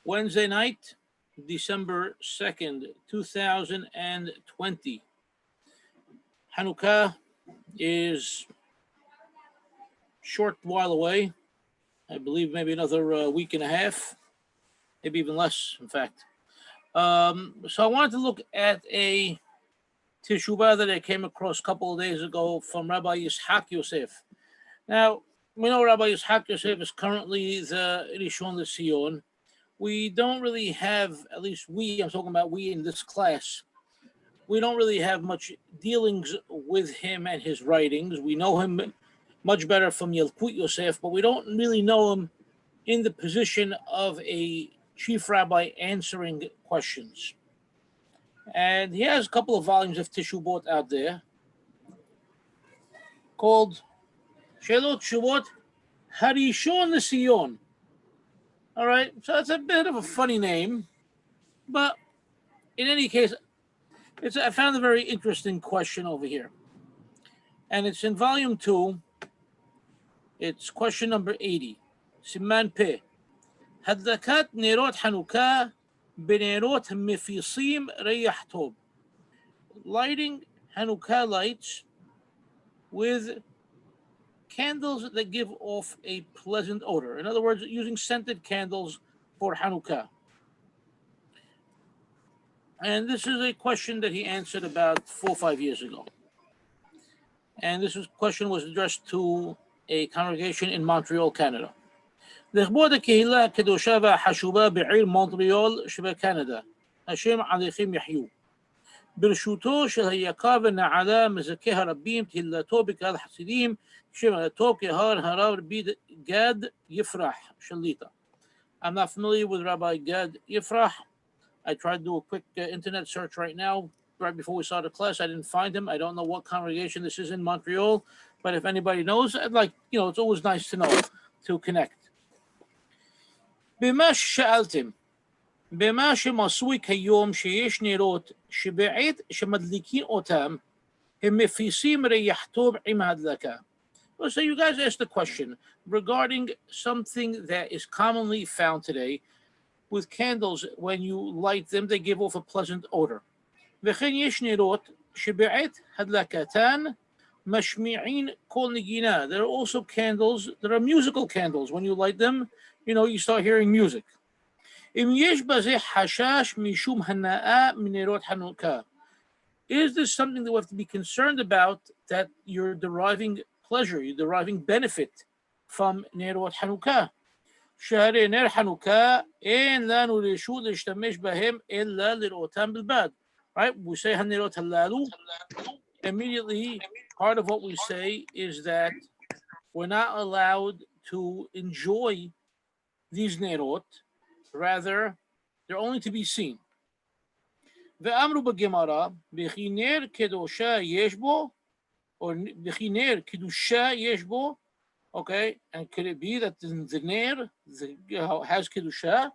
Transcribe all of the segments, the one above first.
Wednesday night, December 2nd, 2020. Hanukkah is short while away. I believe maybe another week and a half, maybe even less, in fact. So I wanted to look at a teshuvah that I came across a couple of days ago from Rabbi Yitzhak Yosef. Now, we know Rabbi Yitzhak Yosef is currently the Rishon LeZion. We don't really have, at least I'm talking about we in this class, we don't really have much dealings with him and his writings. We know him much better from Yalkut Yosef, but we don't really know him in the position of a chief rabbi answering questions. And he has a couple of volumes of Teshuvot out there called Shelot Shuvot Harishon LeZion. All right, so that's a bit of a funny name, but in any case, I found a very interesting question over here. And it's in volume 2. It's question number 80. Siman Peh. Hadlakat Nerot Hanukkah Benerot Mefisim Reyah Tov. Lighting Hanukkah lights with candles that give off a pleasant odor. In other words, using scented candles for Hanukkah. And this is a question that he answered about 4 or 5 years ago. And question was addressed to a congregation in Montreal, Canada. לכבוד הקהילה הקדושה והחשובה בעיר מונטריאול שבקנדה, השם עליכם יחיו. ברשותו של היקר ונעלה מזכה הרבים תהילתו בקהל החסידים, שם הטוב כהר הרב רבי גד יפרח שליטה. I'm not familiar with Rabbi Gad Yifrach. I tried to do a quick internet search right now, right before we started class. I didn't find him. I don't know what congregation this is in Montreal, but if anybody knows, I'd like, it's always nice to know, to connect. במה ששאלתם, במה שמסוי כיום שיש נרות שבעת שמדליקים אותם, הם מפיסים ריח טוב עם ההדלקה. So you guys asked the question regarding something that is commonly found today with candles. When you light them, they give off a pleasant odor. וכן יש נרות שבעת הדלקתן משמיעים קול נגינה. There are also candles that are musical candles. When you light them, you start hearing music. אם יש בזה חשש משום הנאה מנרות חנוכה. Is this something that we have to be concerned about, that you're deriving pleasure, you're deriving benefit from נרות חנוכה? שהרי נר חנוכה אין לנו רשות להשתמש בהם אלא לראותם בלבד. Right? We say הנרות הללו. Immediately, part of what we say is that we're not allowed to enjoy these nerot, rather, they're only to be seen. ואמרו בגמרא, וכי נר קדושה יש בו, or וכי נר קדושה יש בו, okay, and could it be that the ner has kedusha?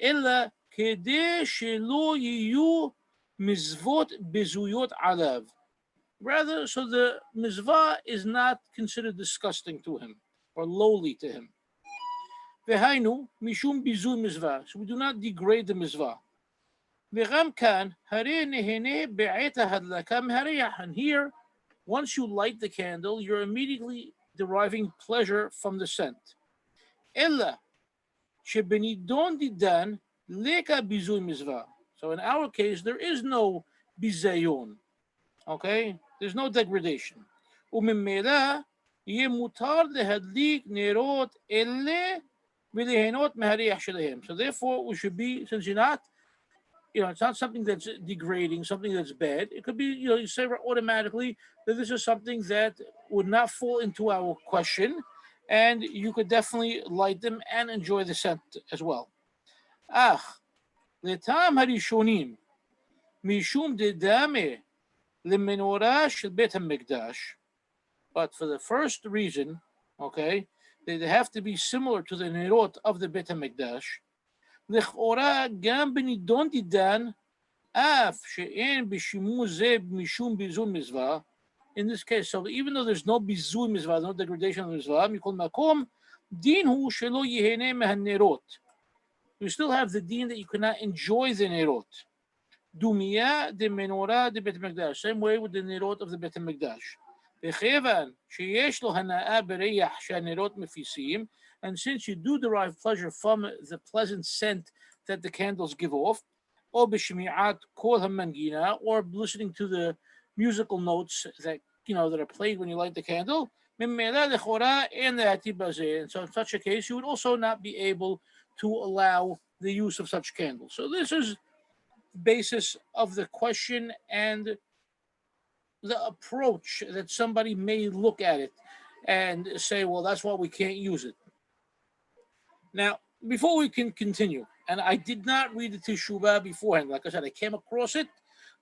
אלא כדי שלא יהיו מזוות בזויות עליו. Rather, so the mizvah is not considered disgusting to him or lowly to him. והיינו משום ביזוי מזבח. So we do not degrade the mizvah. וגם כאן, הרי נהנה בעת ההדלקה מהריח. And here, once you light the candle, you're immediately deriving pleasure from the scent. אלא שבנידון דידן לקה ביזוי מזבח. So in our case, there is no bizayon. Okay? There's no degradation. וממילא יהיה מותר להדליק נרות אלה וליהנות מהריח שלהם. So therefore, we should be, since you're not, it's not something that's degrading, something that's bad. It could be, you say automatically that this is something that would not fall into our question, and you could definitely light them and enjoy the scent as well. לטעם הראשונים, משום דדמה למנורה של בית המקדש, but for the first reason, okay, they have to be similar to the nerot of the Beit HaMikdash. לכאורה גם בנידון דידן, אף שאין בשימוש זה משום ביזוי מזבח. In this case, so even though there's no ביזוי מזבח, no degradation of מזבח, מכל מקום, דין הוא שלא ייהנה מהנרות. you still have the deen that you cannot enjoy the nerot. Dumia de menorah de Bet Hamikdash. Same way with the nerot of the Bet Hamikdash. וכיוון שיש לו הנאה בריח שהנרות מפיסים, and since you do derive pleasure from the pleasant scent that the candles give off, או בשמיעת קול המנגינה, or listening to the musical notes that that are played when you light the candle, ממילא לכאורה אין להטיל בזה. And so in such a case, you would also not be able to allow the use of such candles. So this is the basis of the question and the approach that somebody may look at it and say, well, that's why we can't use it. Now, before we can continue, and I did not read the Teshuvah beforehand. Like I said, I came across it.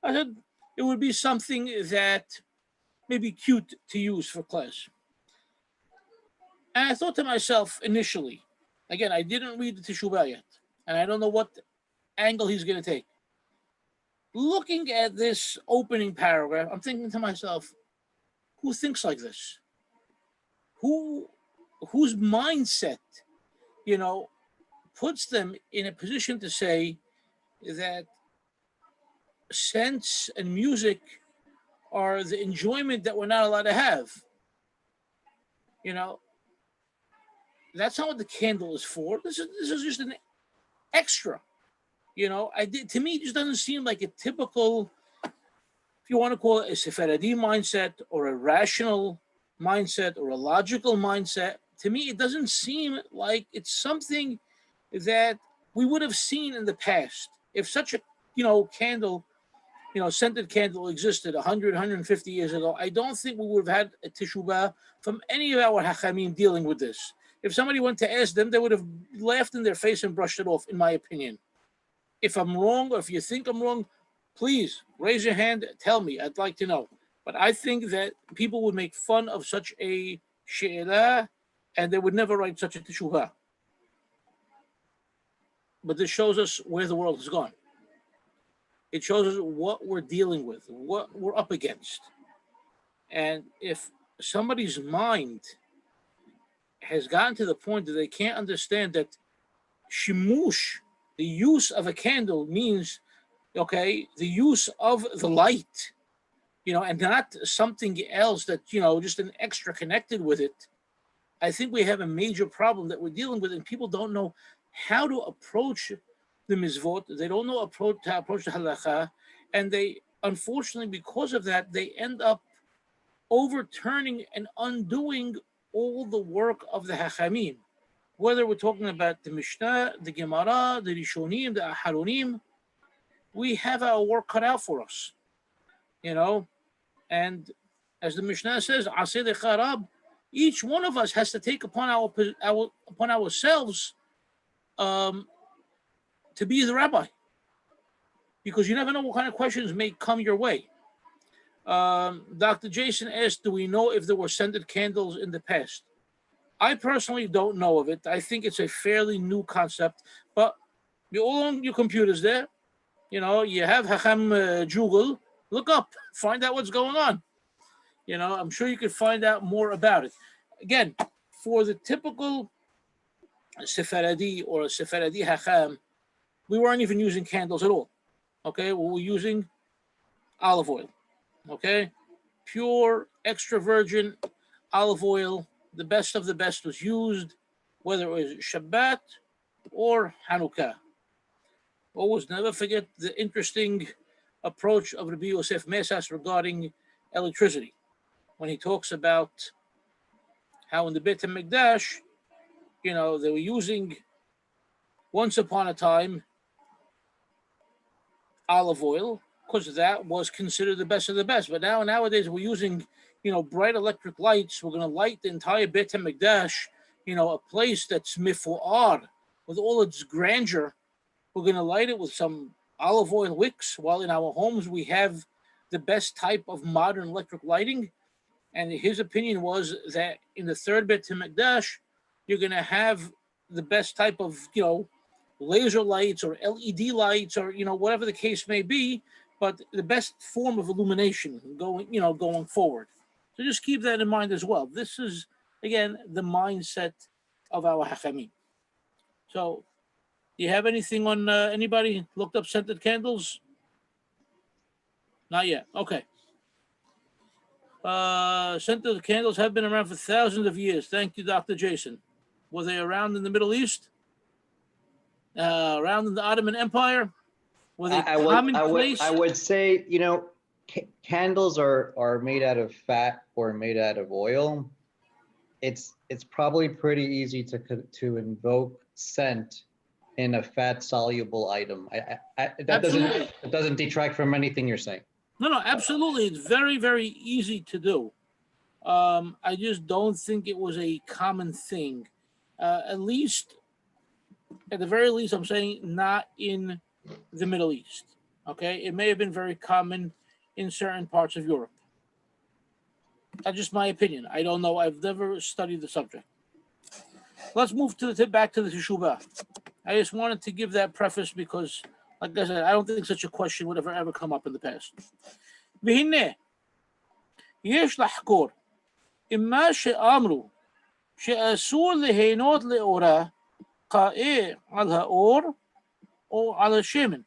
I said it would be something that may be cute to use for class. And I thought to myself initially, again, I didn't read the Teshuvah yet, and I don't know what angle he's going to take. Looking at this opening paragraph, I'm thinking to myself, who thinks like this? Whose mindset, puts them in a position to say that scents and music are the enjoyment that we're not allowed to have? That's not what the candle is for. This is just an extra. To me, it just doesn't seem like a typical, if you want to call it a Sephardi mindset or a rational mindset or a logical mindset. To me, it doesn't seem like it's something that we would have seen in the past. If such a, candle, scented candle existed 100, 150 years ago, I don't think we would have had a teshuvah from any of our hachamim dealing with this. If somebody went to ask them, they would have laughed in their face and brushed it off, in my opinion. If I'm wrong, or if you think I'm wrong, please raise your hand, tell me. I'd like to know. But I think that people would make fun of such a she'elah, and they would never write such a teshuvah. But this shows us where the world has gone. It shows us what we're dealing with, what we're up against. And if somebody's mind has gotten to the point that they can't understand that shimush, the use of a candle, means, the use of the light, and not something else that, just an extra connected with it. I think we have a major problem that we're dealing with, and people don't know how to approach the mizvot. They don't know how to approach the halacha, and they, unfortunately, because of that, they end up overturning and undoing all the work of the hachamim. Whether we're talking about the Mishnah, the Gemara, the Rishonim, the Aharonim, we have our work cut out for us, And as the Mishnah says, Aseh Lecharab, each one of us has to take upon ourselves to be the rabbi, because you never know what kind of questions may come your way. Dr. Jason asked, do we know if there were scented candles in the past? I personally don't know of it. I think it's a fairly new concept, but you're all on your computers there. You have Hacham Google. Look up, find out what's going on. I'm sure you could find out more about it. Again, for the typical Sephardi or a Sephardi Hacham, we weren't even using candles at all. Okay, we were using olive oil. Okay, pure extra virgin olive oil. The best of the best was used, whether it was Shabbat or Hanukkah. Always never forget the interesting approach of Rabbi Yosef Mesas regarding electricity, when he talks about how in the Bet HaMikdash, they were using, once upon a time, olive oil, because that was considered the best of the best. But nowadays we're using, bright electric lights. We're going to light the entire Bet HaMikdash, a place that's mifu'ar, with all its grandeur. We're going to light it with some olive oil wicks, while in our homes we have the best type of modern electric lighting. And his opinion was that in the third Bet HaMikdash, you're going to have the best type of, laser lights or LED lights or, whatever the case may be, but the best form of illumination going forward. So just keep that in mind as well. This is, again, the mindset of our hachamim. So Do you have anything on anybody looked up scented candles? Not yet. Okay. Scented candles have been around for thousands of years. Thank you, Dr. Jason. Were they around in the Middle East? Around in the Ottoman Empire? Were they commonplace? I would say, candles are made out of fat or made out of oil. It's probably pretty easy to invoke scent in a fat soluble item. That doesn't detract from anything you're saying. No, absolutely. It's very, very easy to do. I just don't think it was a common thing. At the very least, I'm saying not in the Middle East. Okay, it may have been very common in certain parts of Europe. That's just my opinion. I don't know. I've never studied the subject. Let's move back to the teshuvah. I just wanted to give that preface because, like I said, I don't think such a question would ever come up in the past. והנה, יש לחקור אם מה שאמרו שאסור ליהנות לאורה קאה על האור או על השמן.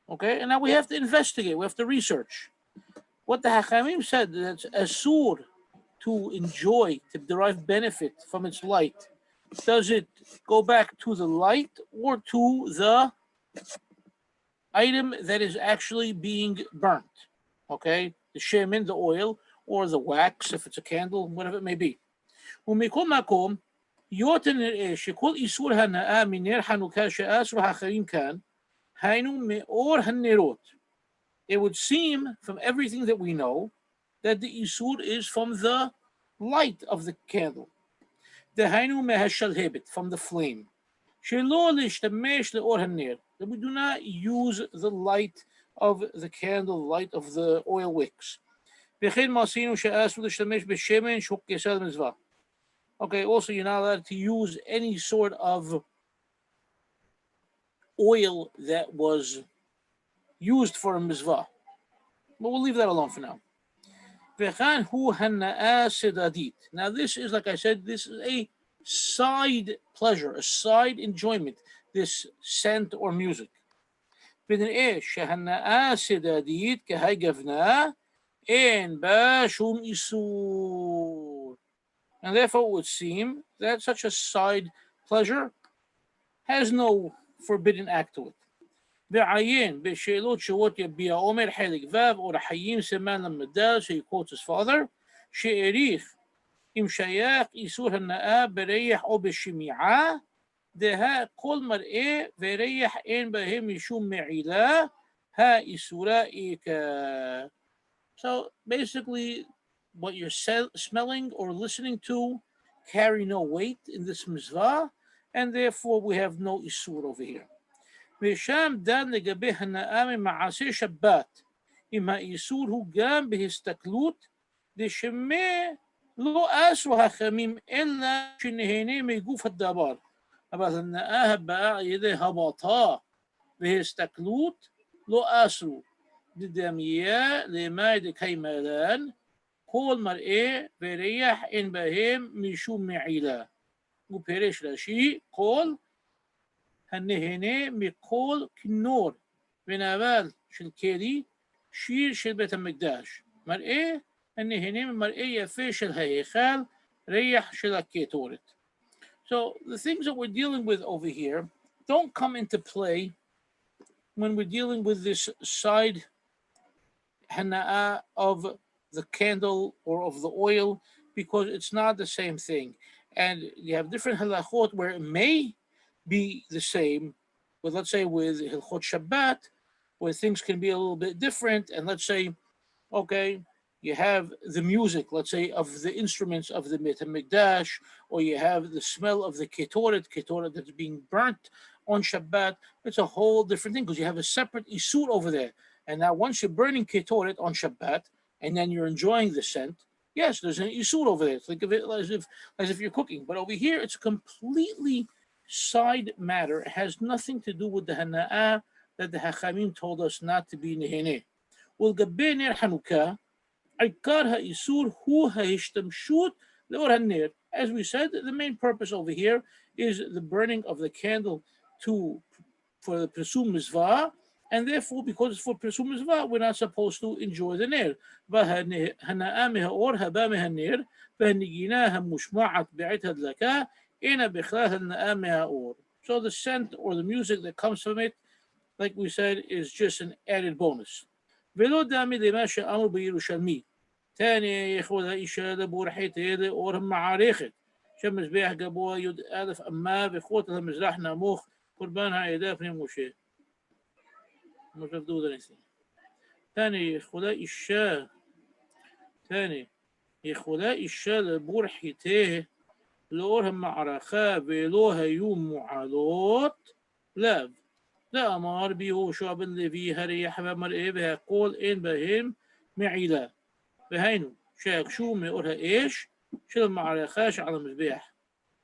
Okay, and now we have to investigate, we have to research. What the Hachamim said, that it's asur to enjoy, to derive benefit from its light. Does it go back to the light or to the item that is actually being burnt? Okay, the shemen, the oil, or the wax, if it's a candle, whatever it may be. ומכל מקום, יותר נראה שכל איסור הנאה מנר חנוכה שאסרו האחרים כאן, היינו מאור הנרות. It would seem from everything that we know that the isur is from the light of the candle. דהיינו מהשלהבת, from the flame. שלא להשתמש לאור הנר. That we do not use the light of the candle, light of the oil wicks. וכן מעשינו שאסרו להשתמש בשמן שהוא כסד מצווה. Okay, also you're not allowed to use any sort of oil that was used for a mitzvah. But we'll leave that alone for now. Now this is, like I said, this is a side pleasure, a side enjoyment, this scent or music. And therefore it would seem that such a side pleasure has no forbidden act to it. בעיין בשאלות שוות יביע עומר חלק ו' אור החיים סימן למדל, he quotes his father, שהעריך אם שייך איסור הנאה בריח או בשמיעה, דהה כל מראה וריח אין בהם משום מעילה, האיסורה איכה. So basically what you're smelling or listening to carry no weight in this mitzvah, and therefore we have no isur over here. ושם דן לגבי הנאה ממעשה שבת, אם האיסור הוא גם בהסתכלות, דשמא לא אסרו החכמים אלא שנהנה מגוף הדבר, אבל הנאה הבאה על ידי הבטה והסתכלות לא אסרו, דדמיה למאי דקיימלן, כל מראה וריח אין בהם משום מעילה. ופירש רש"י, כל הנהנה מכל כינור ונבל של כלי, שיר של בית המקדש, מראה הנהנה ממראה יפה של ההיכל, ריח של הקטורת. So the things that we're dealing with over here don't come into play when we're dealing with this side hana'ah of the candle or of the oil, because it's not the same thing. And you have different halachot where it may be the same, but let's say with Hilchot Shabbat, where things can be a little bit different. And let's say, okay, you have the music, let's say, of the instruments of the Beit HaMikdash, or you have the smell of the ketoret that's being burnt on Shabbat. It's a whole different thing because you have a separate isur over there. And now once you're burning ketoret on Shabbat, and then you're enjoying the scent, yes, there's an isur over there. Think of it as if you're cooking. But over here, it's a completely side matter. It has nothing to do with the hana'ah that the Hachamim told us not to be neheneh. ולגבי נר חנוכה, עיקר האיסור הוא ההשתמשות לאור הנר. As we said, the main purpose over here is the burning of the candle to for the Pesum Mizvah, and therefore, because it's for Pesum Mizvah, we're not supposed to enjoy the Ner. והנאה מהאור הבא מהנר, והנגינה המושמעת בעת הדלקה, אינה בכלל הנאה מהאור. So the scent or the music that comes from it, like we said, is just an added bonus. ולא דמי למה שאמרו בירושלמי. تاني يخوض إيشا لبورحيت هيدا أورهم معاريخت شمزبيح قبوها يد ألف أما بخوت لهم مزرحنا موخ قربانها إدافني موشي مش بفدو ذا تاني يخوض إيشا لبورحيته لأورهم معرخا بلوها يوم معالوت لا أمار بيهو شعب اللي فيه هريح بمرئي بها قول إن بهم معيلا بهينو شاك شو ميقولها إيش شل معرخاش على مذبيح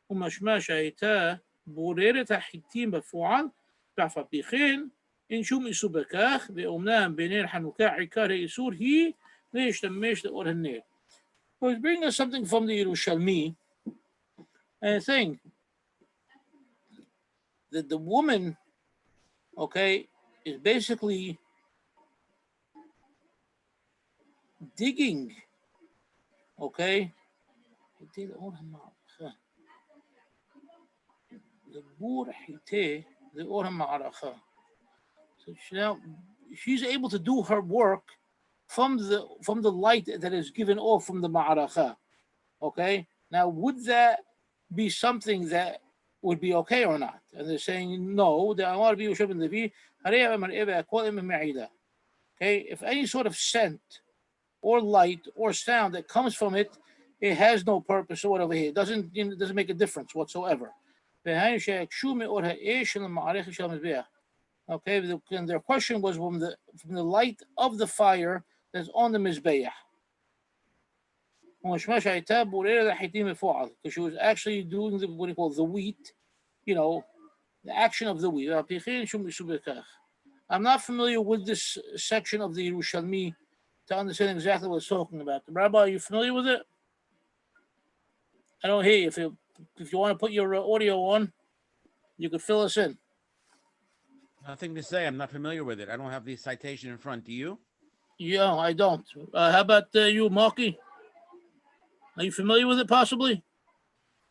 ومشماش هيتا بوريرة حيتين بفوعل بعفا بيخين إن شو ميسو بكاخ بأمنام بينير حنوكا عكار يسور هي ليش تميش لقولها النير. So he's bringing us something from the Yerushalmi, and I think that the woman, okay, is basically digging, okay, so she's able to do her work from the light that is given off from the ma'aracha. Okay, now would that be something that would be okay or not? And they're saying no. Okay, if any sort of scent or light or sound that comes from it, it has no purpose or whatever here. It doesn't make a difference whatsoever. Okay, and their question was from the light of the fire that's on the mizbeach. Because she was actually doing what you call the wheat, the action of the wheat. I'm not familiar with this section of the Yerushalmi to understand exactly what it's talking about. Rabbi, are you familiar with it? I don't hear you. If you want to put your audio on, you could fill us in. Nothing to say. I'm not familiar with it. I don't have the citation in front. Do you? Yeah, I don't. How about you, Marky? Are you familiar with it, possibly?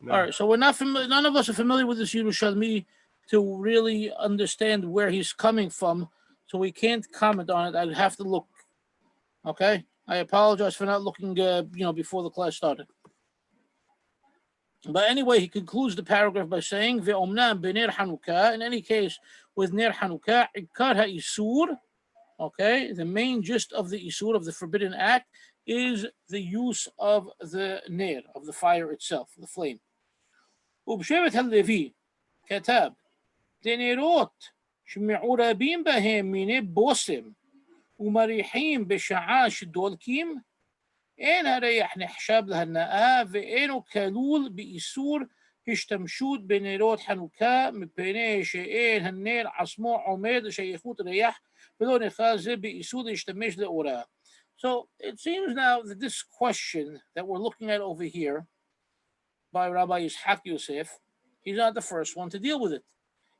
No. All right, so we're not familiar. None of us are familiar with this Yerushalmi to really understand where he's coming from, so we can't comment on it. I'd have to look. Okay, I apologize for not looking, before the class started. But anyway, he concludes the paragraph by saying, "Ve'omnam b'ner Hanukkah." In any case, with ner Hanukkah, ikar ha'isur. Okay, the main gist of the isur of the forbidden act is the use of the ner, of the fire itself, the flame. ובשבט הלוי כתב, דנרות שמעורבים בהם מיני בושם ומריחים בשעה שדולקים, אין הריח נחשב להנאה ואינו כלול באיסור השתמשות בנרות חנוכה מפני שאין הנר עצמו עומד לשייכות ריח ולא נכלל זה באיסור להשתמש לאורה. So it seems now that this question that we're looking at over here by Rabbi Yishak Yosef, he's not the first one to deal with it.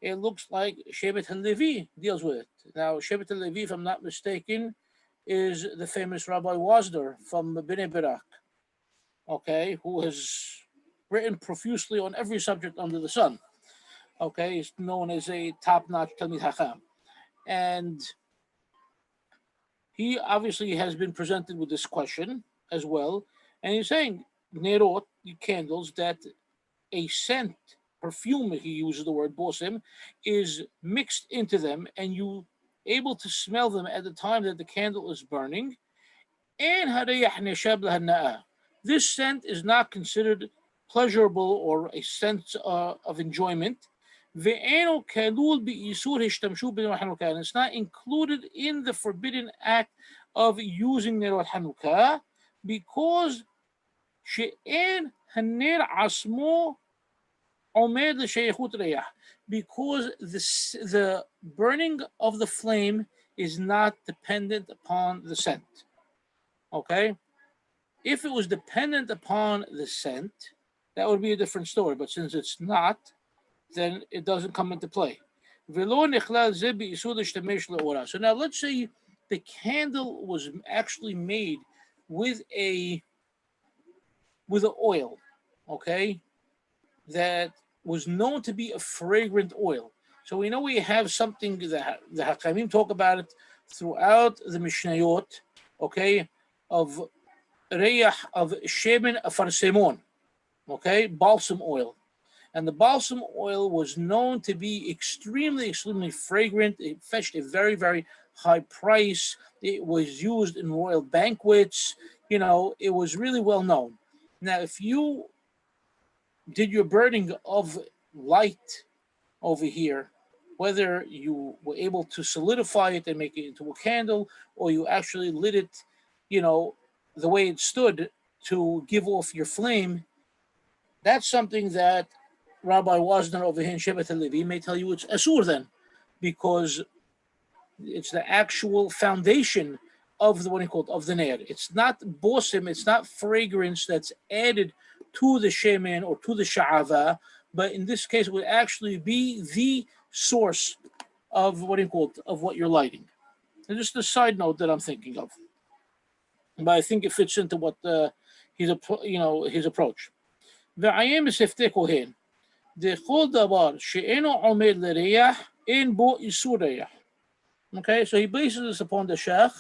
It looks like Shevet HaLevi deals with it. Now, Shevet HaLevi, if I'm not mistaken, is the famous Rabbi Wasder from Bnei Barak, okay, who has written profusely on every subject under the sun. Okay, he's known as a top-notch Talmid Hacham. And he obviously has been presented with this question as well. And he's saying, Nerot, the candles, that a scent, perfume, he uses the word bosim, is mixed into them and you able to smell them at the time that the candle is burning. This scent is not considered pleasurable or a sense of enjoyment. And it's not included in the forbidden act of using Nerot Hanukkah because she'en haner asmo omed l'sheichut reyah, because the burning of the flame is not dependent upon the scent. Okay? If it was dependent upon the scent, that would be a different story. But since it's not, then it doesn't come into play. ולא נכלל זה באיסור להשתמש לאורה. So now let's say the candle was actually made with an oil, okay, that was known to be a fragrant oil. So we know we have something that the Hakamim talk about it throughout the Mishnayot, okay, of reyah of shemen afarsemon, okay, balsam oil. And the balsam oil was known to be extremely fragrant. It fetched a very, very high price. It was used in royal banquets. You know, it was really well known. Now, if you did your burning of light over here, whether you were able to solidify it and make it into a candle, or you actually lit it, you know, the way it stood to give off your flame, that's something that Rabbi Wasner over here in Shevet HaLevi may tell you it's asur then, because it's the actual foundation of the, what he called, of the ner. It's not bosim, it's not fragrance that's added to the shemen or to the sha'ava, but in this case it would actually be the source of what he called, of what you're lighting. And just a side note that I'm thinking of, but I think it fits into what his approach. ועיין בשפתי כהן, דכל דבר שאינו עומד לריח, אין בו איסור ריח. Okay, so he bases this upon the sheikh,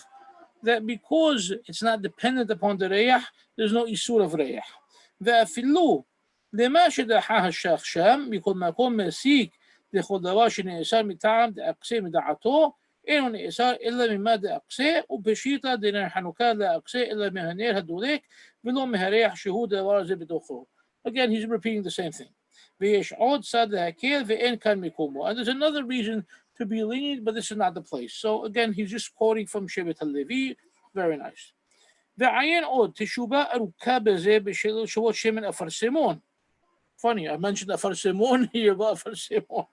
that because it's not dependent upon the ריח, there's no איסור of ריח. ואפילו למה שדחה השייך שם, מכל מקום מסיק לכל דבר שנאסר מטעם דאקסה מדעתו, אינו נאסר אלא ממה דאקסה, ובשיטה דנר חנוכה לאקסה אלא מהנר הדולק, ולא מהריח שהוא דבר הזה בתוכו. Again, he's repeating the same thing. ויש עוד צד להקל ואין כאן מקומו. And there's another reason to be lenient, but this is not the place. So again, he's just quoting from Shevet HaLevi. Very nice. ועיין עוד, תשובה ארוכה בזה בשבועות שמן אפרסמון. Funny, I mentioned אפרסמון, here you go אפרסמון.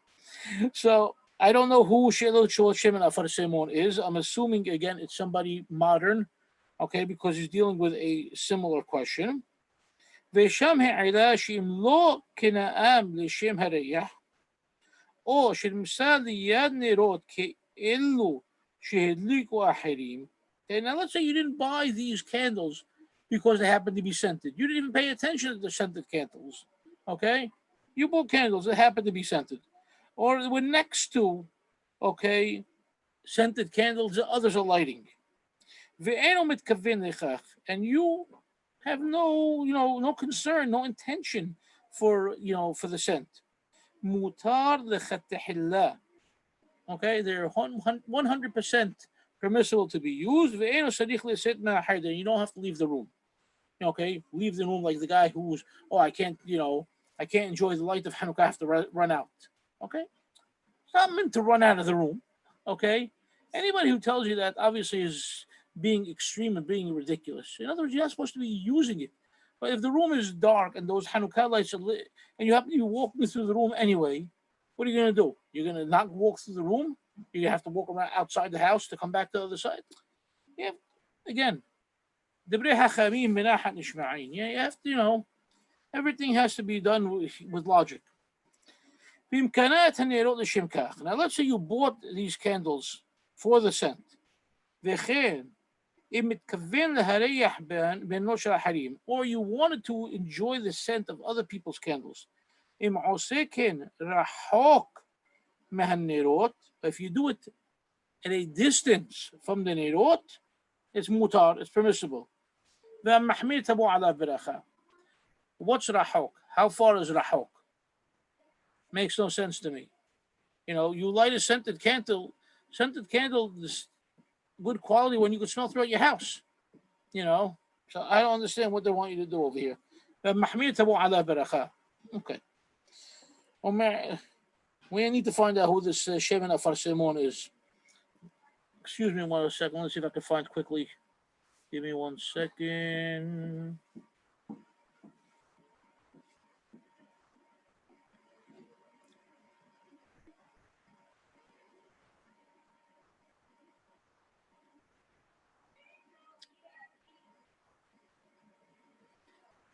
So I don't know who שבועות שמן אפרסמון is. I'm assuming, again, it's somebody modern, okay, because he's dealing with a similar question. ושם העילה שאם לא כנאם לשם הריח, או שנמסר ליד נרות כאלו שהדליקו אחרים. Okay, now let's say you didn't buy these candles because they happen to be scented. You didn't even pay attention to the scented candles. Okay? You bought candles that happen to be scented. Or they were next to, okay, scented candles that others are lighting. ואינו מתכוון לכך, and you have no concern, no intention for the scent. Mutar lechatehillah. Okay, they're 100% permissible to be used. You don't have to leave the room. Okay, leave the room like the guy who's, I can't enjoy the light of Hanukkah, I have to run out. Okay, it's not meant to run out of the room. Okay, anybody who tells you that obviously is being extreme and being ridiculous. In other words, you're not supposed to be using it. But if the room is dark and those Hanukkah lights are lit, and you happen to be walking through the room anyway, what are you going to do? You're going to not walk through the room? You're going to have to walk around outside the house to come back to the other side? Yeah, again, you have to, everything has to be done with logic. Now, let's say you bought these candles for the scent. Or you wanted to enjoy the scent of other people's candles. If you do it at a distance from the nerot, it's mutar, it's permissible. What's rahok? How far is rahok? Makes no sense to me. You light a scented candle, this good quality when you can smell throughout your house. So I don't understand what they want you to do over here. Okay. We need to find out who this Shemin Afarsemon is. Excuse me 1 second. Let's see if I can find quickly. Give me 1 second.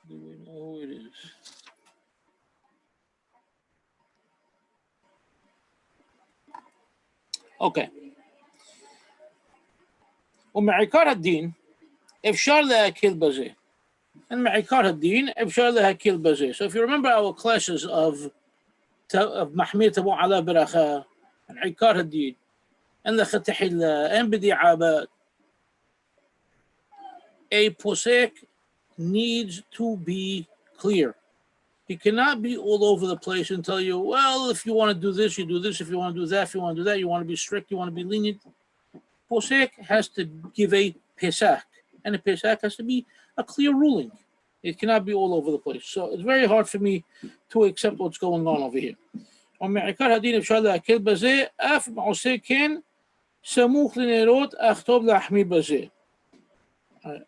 Do we know who it is? Okay. ومعكار الدين إفشار لأكل بزي. And معكار الدين إفشار لأكل بزي. So if you remember our classes of محمية أبو على برخاء and عكار الدين and the ختحلة and بديعابات, a posek needs to be clear. He cannot be all over the place and tell you, well, if you want to do this, you do this. If you want to do that, if you want to do that, you want to be strict, you want to be lenient. Posek has to give a pesach, and a pesach has to be a clear ruling. It cannot be all over the place. So it's very hard for me to accept what's going on over here. ומעיקר הדין אפשר להקל בזה, אף מעשה כן סמוך לנרות אכתוב להחמיא בזה.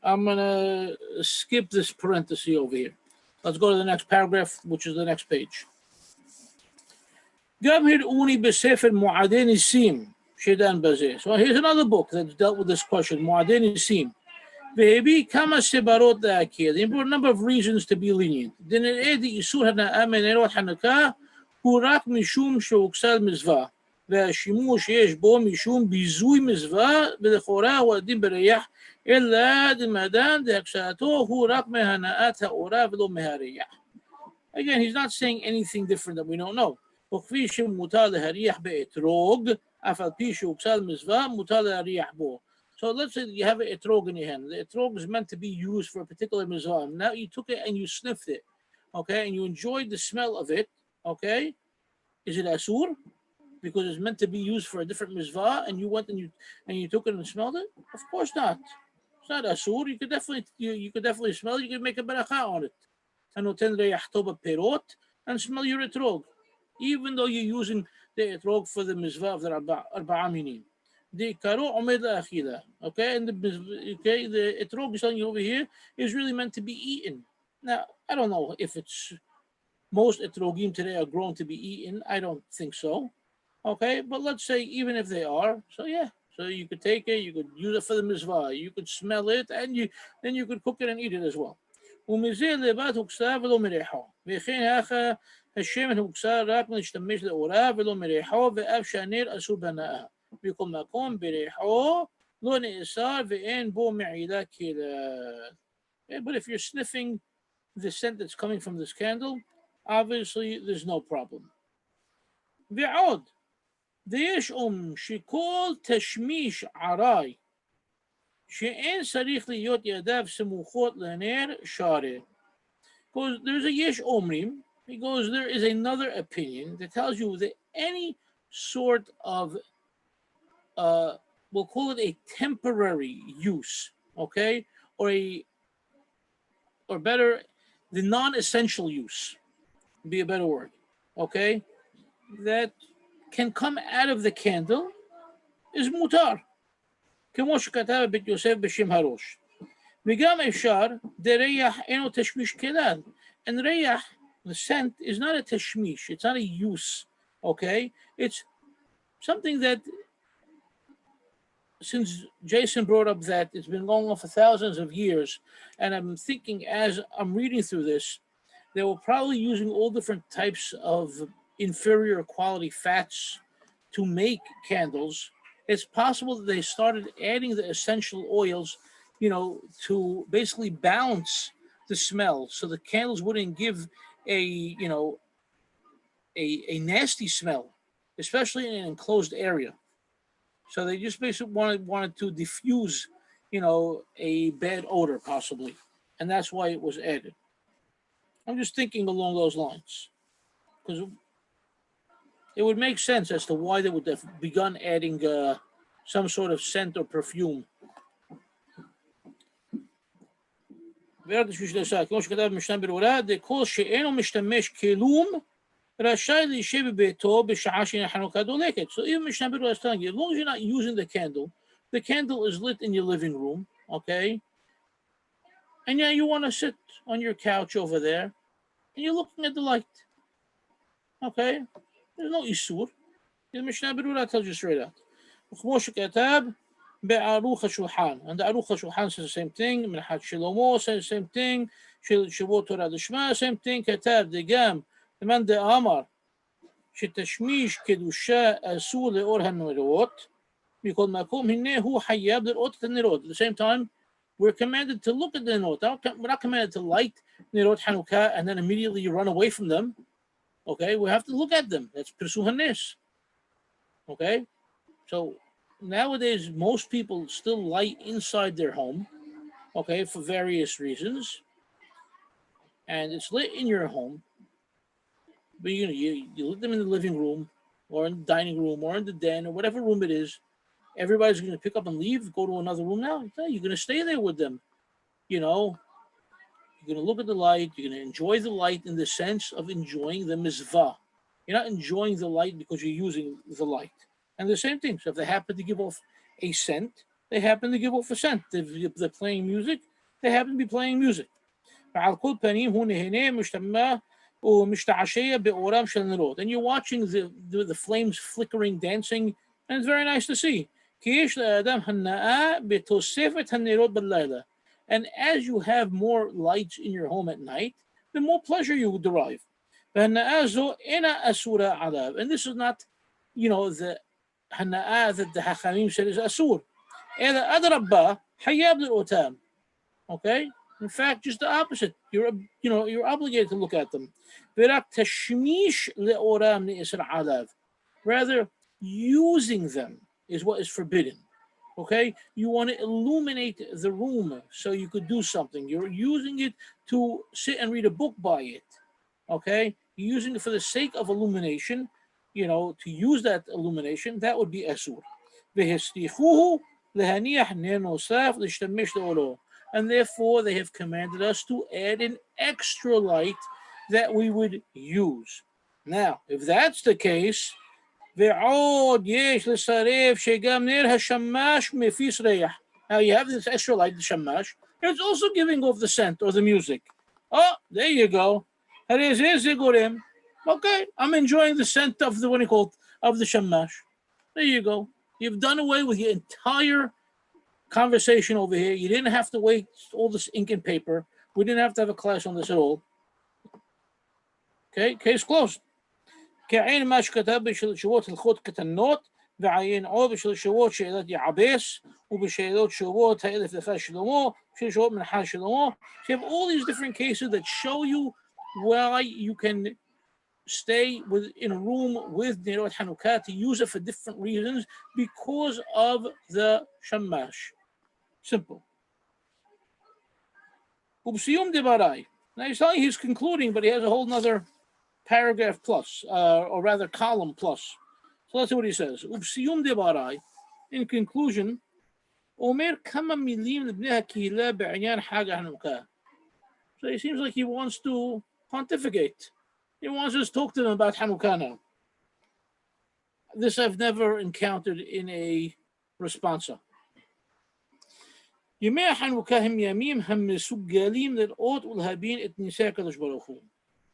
I'm going to skip this parenthesis over here. Let's go to the next paragraph, which is the next page. גם הראוני בספר מועדי ניסים שדן בזה. So here's another book that's dealt with this question, מועדי ניסים. והביא כמה סברות להקל. There were a number of reasons to be lenient. דנראה דאיסור הנאה מנרות חנוכה הוא רק משום שהוקסל מזווה, והשימוש שיש בו משום ביזוי מזווה, ולכאורה הוא הדין בריח, אלא דמדן דהקשתו הוא רק מהנאת האורה ולא מהריח. Again, he's not saying anything different that we don't know. וכפי שמותר להריח באתרוג, אף על פי שהוקסל מזווה, מותר להריח בו. So let's say you have an etrog in your hand. The etrog is meant to be used for a particular mizvah. Now you took it and you sniffed it, okay, and you enjoyed the smell of it, okay. Is it asur? Because it's meant to be used for a different mizvah, and you went and you took it and smelled it? Of course not. It's not asur. You could definitely smell it. You could make a beracha on it. And smell your etrog, even though you're using the etrog for the mizvah of the arba'a minim. Okay, and the etrog is telling you over here is really meant to be eaten. Now, I don't know if it's most etrogim today are grown to be eaten. I don't think so. Okay, but let's say even if they are, so yeah, so you could take it, you could use it for the mizvah, you could smell it, and then you could cook it and eat it as well. ומזה לבד הוקסה ולא מריחו, וכן האחה השמן הוקסה רק להשתמש לאורה ולא מריחו, ואף שהנר אסור בהנאה. בכל מקום בריחו לא נאסר ואין בו מעילה כלל. But if you're sniffing the scent that's coming from this candle, obviously there's no problem. ועוד, ויש שכל תשמיש עראי שאין צריך להיות ידיו סמוכות לנר שרה. Because there's a yesh omrim, he goes, there is another opinion that tells you that any sort of, we'll call it a temporary use, okay? Or better, the non-essential use, would be a better word, okay? That can come out of the candle is mutar. כמו שכתב בית יוסף בשם הראש. וגם אפשר, דריח אינו תשמיש כלל. And ריח, the scent, is not a tashmish, it's not a use, okay? It's something that, since Jason brought up that it's been going on for thousands of years, and I'm thinking as I'm reading through this, they were probably using all different types of inferior quality fats to make candles. It's possible that they started adding the essential oils, to basically balance the smell, so the candles wouldn't give a nasty smell, especially in an enclosed area. So they just basically wanted to diffuse, a bad odor possibly, and that's why it was added. I'm just thinking along those lines, because it would make sense as to why they would have begun adding some sort of scent or perfume. כמו שכתב במשנה ברורה, דכל שאינו משתמש כלום, רשאי להישב בביתו בשעה שאין חנוכה דולקת. So even Mishnah Berurah is telling you, as long as you're not using the candle is lit in your living room, okay? And yeah, you want to sit on your couch over there, and you're looking at the light, okay? There's no isur. The Mishnah Berurah tells you straight out. וכמו שכתב בערוך השולחן. And the ערוך השולחן says the same thing. מנחת שלמה says the same thing. שבוע תורה לשמה, same thing. כתב דגם למאן דאמר שתשמיש קדושה אסור לאור הנרות, מכל מקום הנה הוא חייב לראות את הנרות. At the same time, we're commanded to look at the nerot. We're not commanded to light nerot Hanukkah and then immediately run away from them. Okay, we have to look at them. That's Pirsu Hanes. Okay, so nowadays most people still light inside their home, okay, for various reasons, and it's lit in your home. But you lit them in the living room, or in the dining room, or in the den, or whatever room it is. Everybody's going to pick up and leave, go to another room now. No, you're going to stay there with them. You know, you're going to look at the light. You're going to enjoy the light in the sense of enjoying the mitzvah. You're not enjoying the light because you're using the light. And the same thing. So if they happen to give off a scent, they happen to give off a scent. If they're playing music, they happen to be playing music. And you're watching the flames flickering, dancing, and it's very nice to see. And as you have more lights in your home at night, the more pleasure you will derive. And this is not, the hana'ah that the Hachamim said is asur. Okay? In fact, just the opposite. You're obligated to look at them. Rather, using them is what is forbidden. Okay, you want to illuminate the room so you could do something. You're using it to sit and read a book by it. Okay, you're using it for the sake of illumination. To use that illumination, that would be asur. And therefore, they have commanded us to add an extra light that we would use. Now, if that's the case, now you have this extra light, the shamash, and it's also giving off the scent or the music. Oh, there you go. Okay, I'm enjoying the scent of of the shamash. There you go. You've done away with your entire conversation over here. You didn't have to waste all this ink and paper. We didn't have to have a class on this at all. Okay, case closed. כעין מה שכתב בשאלות הלכות קטנות ועיין עוד בשאלות שאלת יעבס ובשאלות שובות האלף דקה שלמה בשאלות מנחה שלמה. So you have all these different cases that show you why you can stay in a room with Nerot Hanukkah to use it for different reasons because of the shamash. Simple. ובסיום דבריי. Now he's telling he's concluding, but he has a whole nother paragraph plus, or rather column plus. So let's see what he says. ובסיום דבריי, in conclusion, אומר כמה מילים לבני הקהילה בעניין חג החנוכה. So he seems like he wants to pontificate. He wants us to talk to them about Hanukkah now. This I've never encountered in a responsa. ימי החנוכה הם ימים המסוגלים לראות ולהבין את ניסי הקדוש ברוך הוא.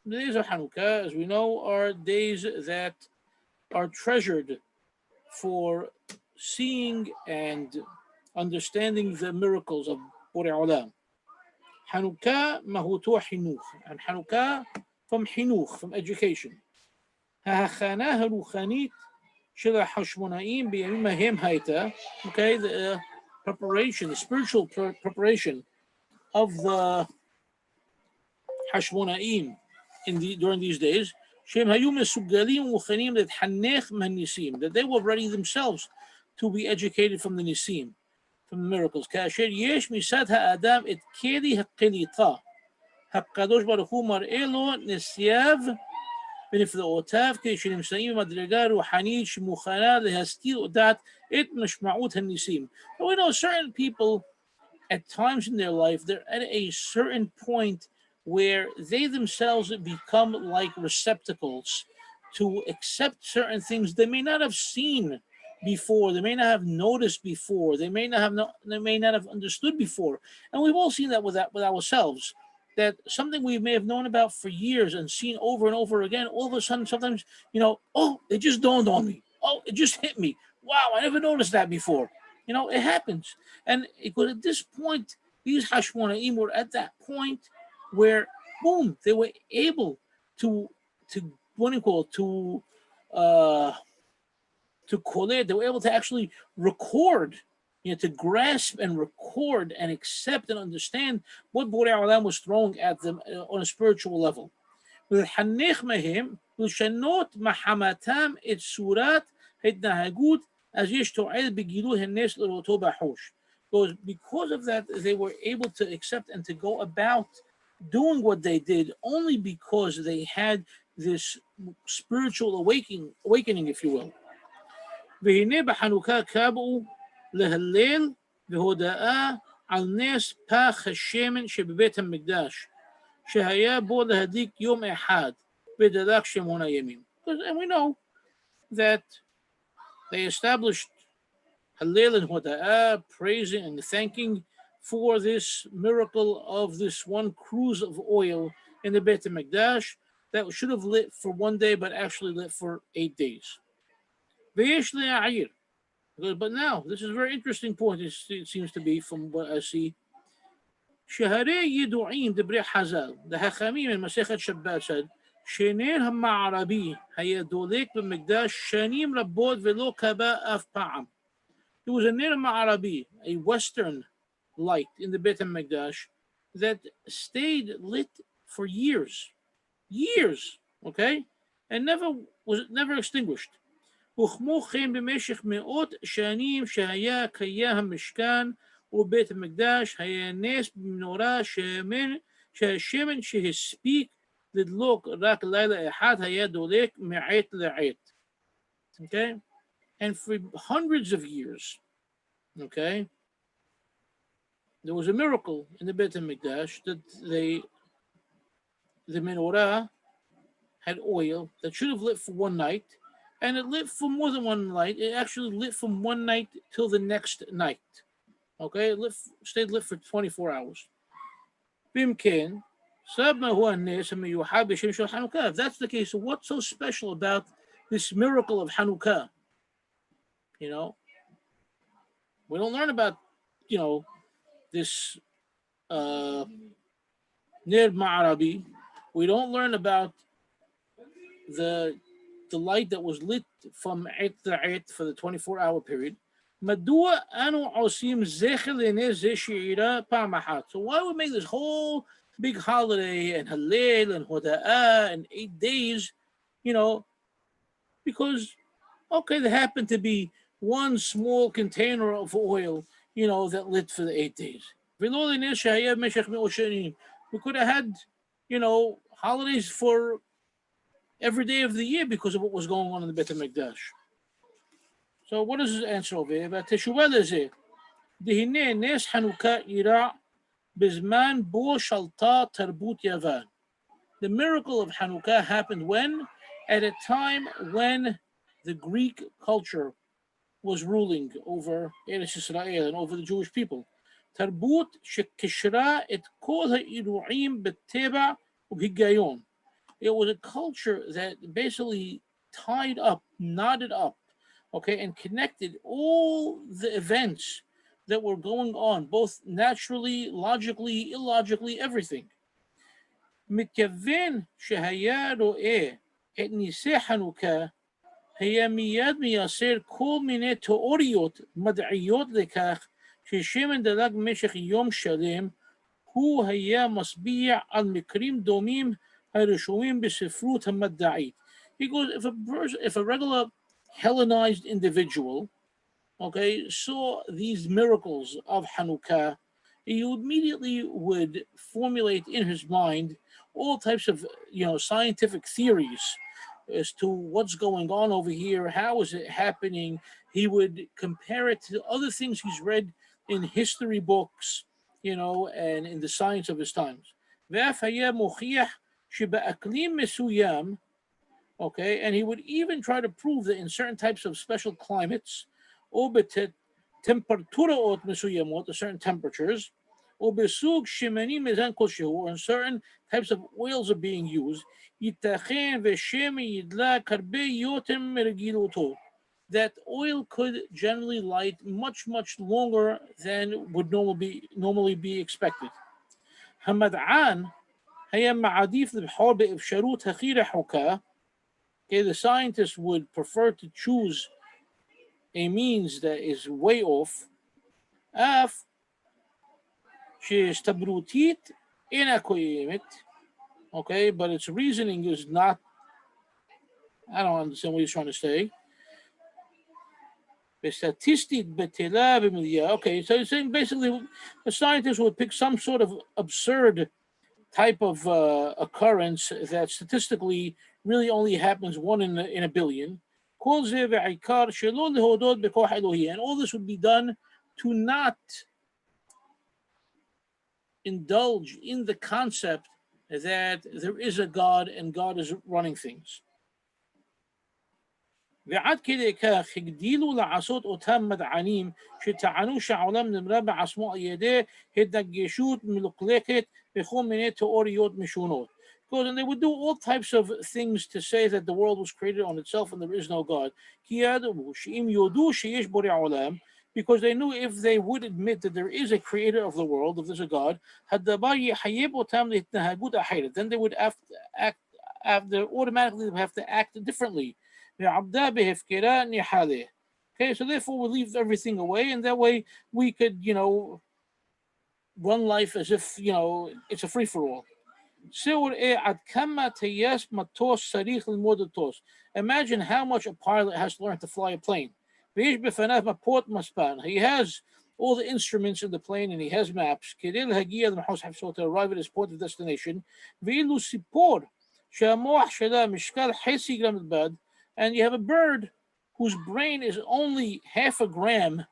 The days of Hanukkah, as we know, are days that are treasured for seeing and understanding the miracles of Borei Olam. Hanukkah mahuto hinuch, and Hanukkah from hinuch, from education. ההכנה הרוחנית של החשמונאים בימים ההם הייתה, okay, the preparation, the spiritual preparation of the Hashmonaim during these days, that they were ready themselves to be educated from the Nisim, from the miracles. ונפלאותיו כשנמצאים במדרגה רוחנית שמוכנה להסתיר אותה את משמעות הניסים. But we know certain people, at times in their life, they're at a certain point where they themselves become like receptacles to accept certain things they may not have seen before, they may not have noticed before, they may not have understood before. And we've all seen that with ourselves. That something we may have known about for years and seen over and over again, all of a sudden, sometimes, oh, it just dawned on me. Oh, it just hit me. Wow, I never noticed that before. It happens. And at this point, these Hashmonaim were at that point where, boom, they were able to to collate. They were able to actually record, to grasp and record and accept and understand what Borei Olam was throwing at them on a spiritual level. ולחנך מהם ולשנות מחמתם את צורת ההתנהגות אז יש תועלת בגילוי הנס לראותו בחוש. Because of that, they were able to accept and to go about doing what they did only because they had this spiritual awakening, if you will. והנה בחנוכה קבעו להלל והודאה על נס פח השמן שבבית המקדש, שהיה בו להדליק יום אחד ודלק 8 ימים. And we know that they established Hallel and Hoda'ah, praising and thanking for this miracle of this one cruse of oil in the Beit HaMikdash that should have lit for 1 day, but actually lit for 8 days. But now, this is a very interesting point, it seems to be from what I see. שהרי ידועים דברי חז"ל, להחמים in מסכת שבת said, שנר המערבי היה דולק במקדש שנים רבות ולא כבה אף פעם. There was a Ner Ma'arabi, a Western light in the Beit HaMikdash that stayed lit for years, okay, and never extinguished. וכמו כן במשך מאות שנים שהיה קיים המשכן ובית המקדש היה נס במנורה שהשמן שהספיק לדלוק רק לילה אחד היה דולק מעת לעת. Okay? And for hundreds of years, okay, there was a miracle in the Beit HaMikdash that the menorah had oil that should have lit for 1 night, and it lit for more than 1 night. It actually lit from 1 night till the next night. Okay, it stayed lit for 24 hours. If that's the case, so what's so special about this miracle of Hanukkah? We don't learn about, this Ner Ma'arabi. We don't learn about the light that was lit from Eid to Eid for the 24-hour period. So why would we make this whole big holiday and Hallel and Hoda'ah and 8 days, because, okay, there happened to be one small container of oil, that lit for the 8 days. We could have had, holidays for every day of the year because of what was going on in the Beit HaMikdash. So what is his answer over here? והתשובה לזה, דהנה נס חנוכה אירע בזמן בו שלטה תרבות יוון. The miracle of Hanukkah happened when? At a time when the Greek culture was ruling over Eretz Yisrael and over the Jewish people. תרבות שקשרה את כל האירועים בטבע ובהיגיון. It was a culture that basically tied up, knotted up, okay, and connected all the events that were going on, both naturally, logically, illogically, everything. מתכוון שהיה רואה את ניסי חנוכה, היה מיד מייסר כל מיני תיאוריות מדעיות לכך ששמן דלק במשך יום שלם, הוא היה משביע על מקרים דומים הרשומים בספרות המדעית. He goes, if a regular Hellenized individual, okay, saw these miracles of Hanukkah, he immediately would formulate in his mind all types of, scientific theories as to what's going on over here, how is it happening. He would compare it to other things he's read in history books, and in the science of his times. ואף היה מוכיח שבאקלים מסוים, okay, and he would even try to prove that in certain types of special climates, או בטמפרטורות מסוימות, certain temperatures, או בסוג שמני מזן כלשהו, or in certain types of oils are being used, ייתכן ושמן ידלק הרבה יותר מרגילותו. That oil could generally light much, much longer than would normally be expected. המדען היה מעדיף לבחור באפשרות הכי רחוקה, Okay, the scientists would prefer to choose a means that is way off. Af she'estabrutit ina koyemet. Okay, but its reasoning is not. I don't understand what he's trying to say. Okay, so he's saying basically the scientists would pick some sort of absurd type of occurrence that statistically really only happens one in a billion. And all this would be done to not indulge in the concept that there is a God and God is running things. ועד כדי כך הגדילו לעשות אותם מדענים שטענו שהעולם נברא בעצמו על ידי התנגשות מלוכלכת בכל מיני תיאוריות משונות. And they would do all types of things to say that the world was created on itself and there is no God. Because they knew if they would admit that there is a creator of the world, if there's a God, then they would automatically have to act differently. Okay, so therefore we leave everything away, and that way we could, run life as if, it's a free-for-all. Imagine how much a pilot has to learn to fly a plane. He has all the instruments in the plane and he has maps to arrive at his point of destination. And you have a bird whose brain is only half a gram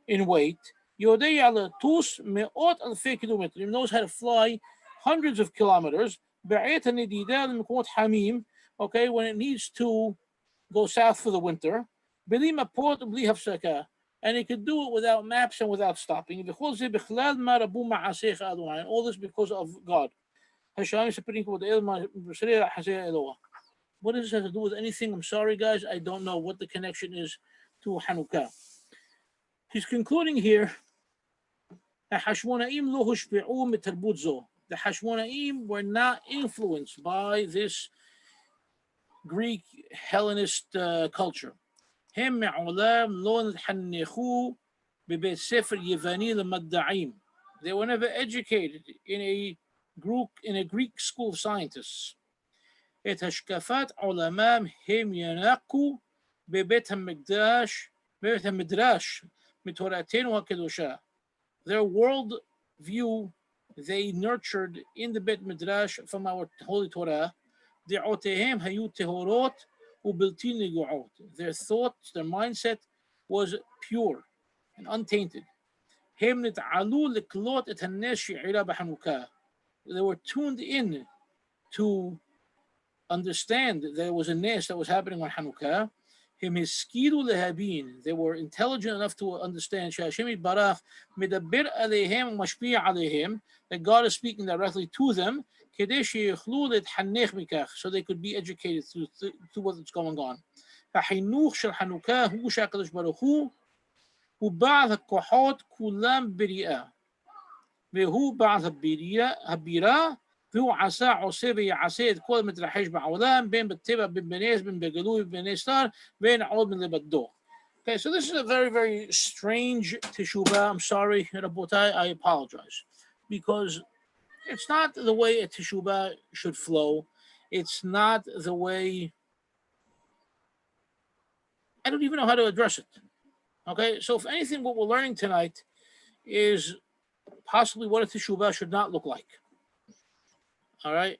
in weight. He knows how to fly hundreds of kilometers. Okay, when it needs to go south for the winter. And he could do it without maps and without stopping. And all this because of God. What does this have to do with anything? I'm sorry, guys. I don't know what the connection is to Hanukkah. He's concluding here. The Hashmonaim were not influenced by this Greek Hellenist culture. They were never educated in a Greek school of scientists. את השקפת עולמם הם ינקו בבית המדרש מתורתנו הקדושה. Their world view they nurtured in the Bet Midrash from our Holy Torah. דעותיהם היו טהורות ובלתי נגועות. Their thoughts, their mindset was pure and untainted. הם נתעלו לקלוט את הנס שאירע בחנוכה. They were tuned in to understand that there was a nes that was happening on Hanukkah. They were intelligent enough to understand that God is speaking directly to them, so they could be educated to what's going on. ובعض הכוחות כולם בריאה, והוא בעض הבירה, והוא עושה ויעשה את כל המתרחש בעולם, בין בטבע, בין בנס, בין בגלוי, בין נסתר, בין עוד מן לבדו. Okay, so this is a very, very strange teshuvah. I'm sorry, Rabotai, I apologize. Because it's not the way a teshuvah should flow. It's not the way... I don't even know how to address it. Okay, so if anything, what we're learning tonight is possibly what a teshuvah should not look like. All right?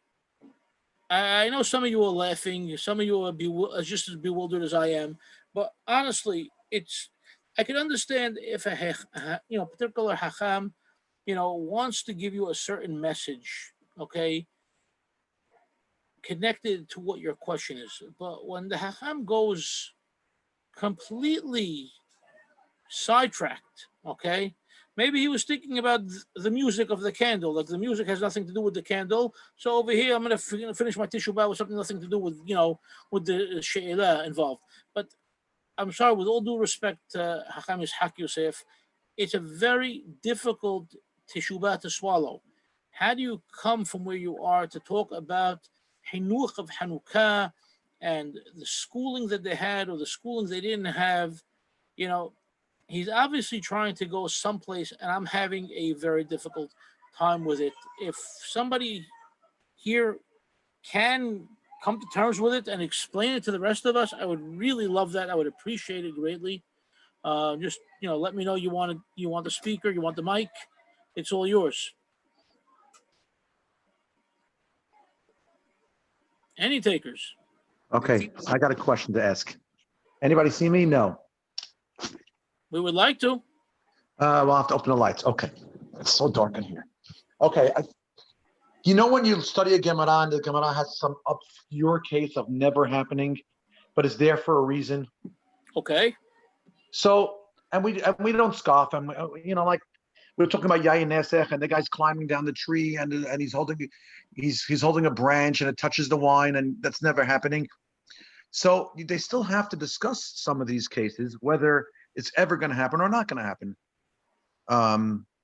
I know some of you are laughing. Some of you are just as bewildered as I am. But honestly, I can understand if a particular hacham, wants to give you a certain message, okay, connected to what your question is. But when the hacham goes completely sidetracked, okay, maybe he was thinking about the music of the candle, like the music has nothing to do with the candle. So over here, I'm going to finish my teshuvah with something nothing to do with, with the she'elah involved. But I'm sorry, with all due respect, Hacham Ishaq Yosef, it's a very difficult teshuvah to swallow. How do you come from where you are to talk about Hinuch of Hanukkah and the schooling that they had or the schooling they didn't have, you know, he's obviously trying to go someplace, and I'm having a very difficult time with it. If somebody here can come to terms with it and explain it to the rest of us, I would really love that. I would appreciate it greatly. Just let me know you want the speaker, you want the mic. It's all yours. Any takers? Okay, I got a question to ask. Anybody see me? No. We would like to. We'll have to open the lights. Okay, it's so dark in here. Okay, when you study a Gemara, and the Gemara has some obscure case of never happening, but it's there for a reason. Okay. So, and we don't scoff, and like we're talking about Yayin Nesech, and the guy's climbing down the tree, and he's holding a branch, and it touches the wine, and that's never happening. So they still have to discuss some of these cases, whether it's ever going to happen or not going to happen.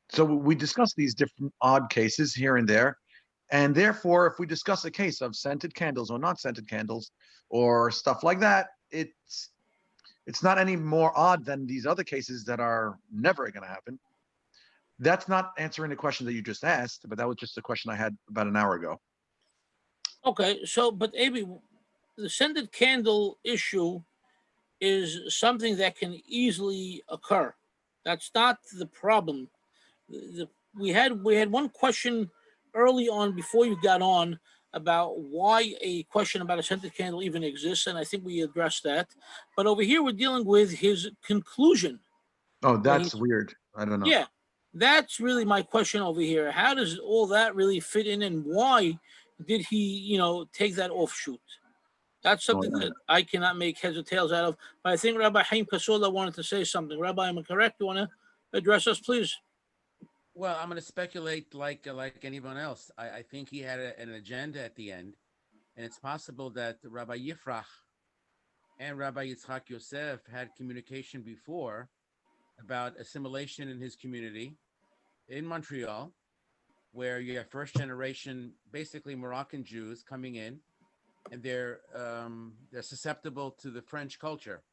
So we discuss these different odd cases here and there. And therefore, if we discuss a case of scented candles or not scented candles or stuff like that, it's not any more odd than these other cases that are never going to happen. That's not answering the question that you just asked, but that was just a question I had about an hour ago. Okay, so, but Avi, the scented candle issue is something that can easily occur. That's not the problem. We had one question early on before you got on about why a question about a scented candle even exists, and I think we addressed that. But over here, we're dealing with his conclusion. Oh, that's weird. I don't know. Yeah, that's really my question over here. How does all that really fit in, and why did he, take that offshoot? That's something that I cannot make heads or tails out of. But I think Rabbi Haim Kasola wanted to say something. Rabbi, am I correct? You want to address us, please? Well, I'm going to speculate like anyone else. I think he had an agenda at the end, and it's possible that Rabbi Yifrach and Rabbi Yitzchak Yosef had communication before about assimilation in his community in Montreal, where you have first generation, basically Moroccan Jews coming in, and they're susceptible to the French culture.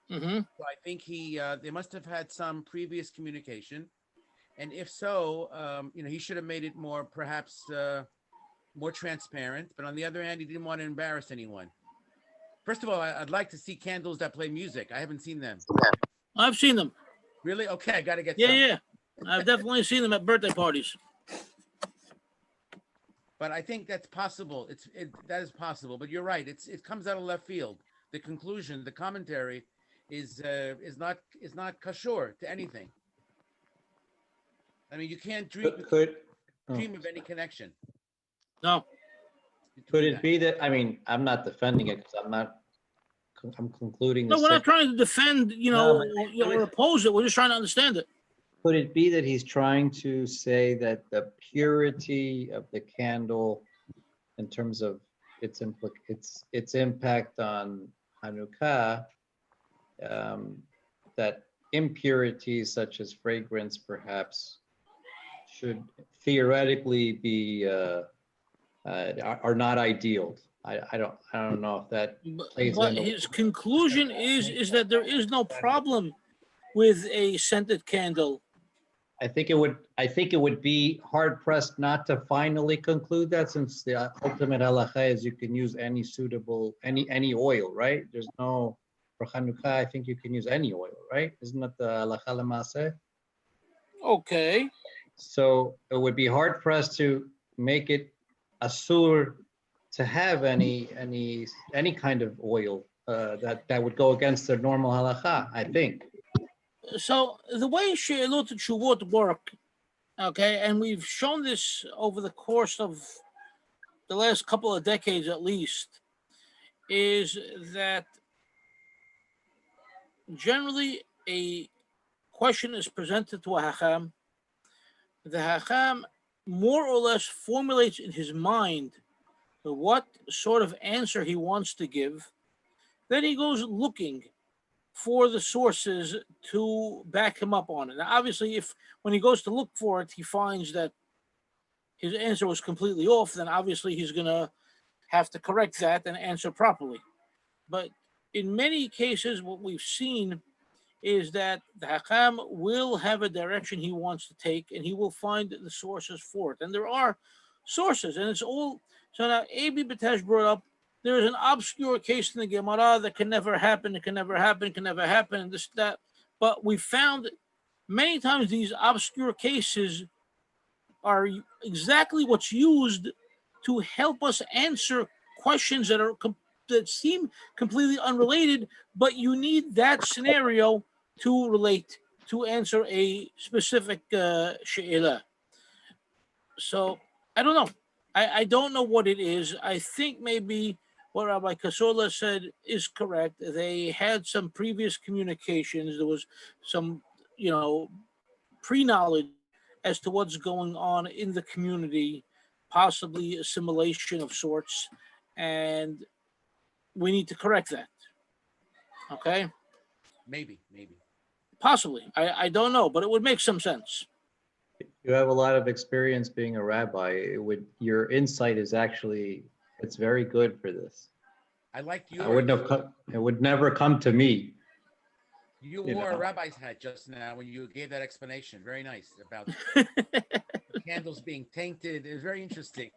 Mm-hmm. So I think they must have had some previous communication. And if so, he should have made it more transparent. But on the other hand, he didn't want to embarrass anyone. First of all, I'd like to see candles that play music. I haven't seen them. I've seen them. Really? Okay, I got to get some. Yeah. I've definitely seen them at birthday parties. But I think that's possible. That is possible. But you're right. It comes out of left field. The conclusion, the commentary, is not kashur to anything. I mean, you can't dream of any connection. No. Could it be that, I'm not defending it because I'm concluding. No, we're not trying to defend, or oppose it. We're just trying to understand it. Could it be that he's trying to say that the purity of the candle in terms of its impact on Hanukkah, that impurities such as fragrance perhaps should theoretically be are not ideal? I don't know if that plays but into his conclusion is that there is no problem with a scented candle. I think it would be hard pressed not to finally conclude that, since the ultimate halacha is you can use any suitable any oil, right? There's no, for Hanukkah, I think you can use any oil, right? Isn't that the halacha l'maaseh? Okay. So it would be hard pressed to make it asur to have any kind of oil that would go against the normal halacha, I think. So the way She'elot Teshuvot work, okay, and we've shown this over the course of the last couple of decades at least, is that generally a question is presented to a Hacham. The Hacham more or less formulates in his mind what sort of answer he wants to give. Then he goes looking for the sources to back him up on it. Now, obviously, when he goes to look for it, he finds that his answer was completely off, then obviously he's going to have to correct that and answer properly. But in many cases, what we've seen is that the Hakam will have a direction he wants to take, and he will find the sources for it. And there are sources, and it's all. So now, Abi Batesh brought up there is an obscure case in the Gemara that can never happen, it can never happen, it can never happen, and this, that. But we found many times these obscure cases are exactly what's used to help us answer questions that seem completely unrelated, but you need that scenario to relate to answer a specific she'elah. So I don't know. I don't know what it is. I think maybe what Rabbi Kasola said is correct. They had some previous communications. There was some, pre-knowledge as to what's going on in the community, possibly assimilation of sorts, and we need to correct that. Okay? Maybe. Possibly. I don't know, but it would make some sense. You have a lot of experience being a rabbi. Your insight is actually, it's very good for this. I liked yours. It would never come to me. You wore a rabbi's hat just now when you gave that explanation. Very nice about the candles being tainted. It was very interesting.